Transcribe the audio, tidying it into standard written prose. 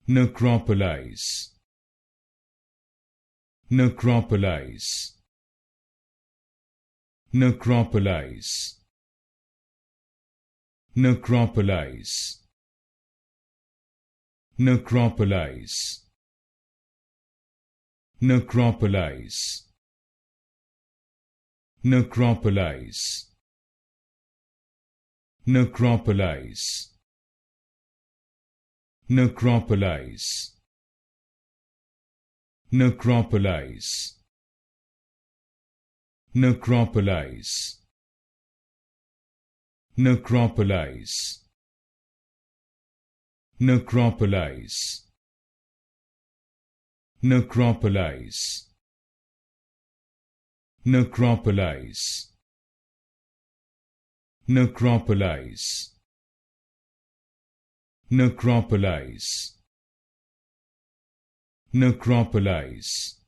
Necropoleis, Necropoleis, Necropoleis, Necropoleis, Necropoleis, Necropoleis, Necropoleis, Necropoleis, Necropoleis, Necropoleis, Necropoleis, Necropoleis, Necropoleis, Necropoleis, Necropoleis, Necropoleis, Necropoleis, Necropoleis,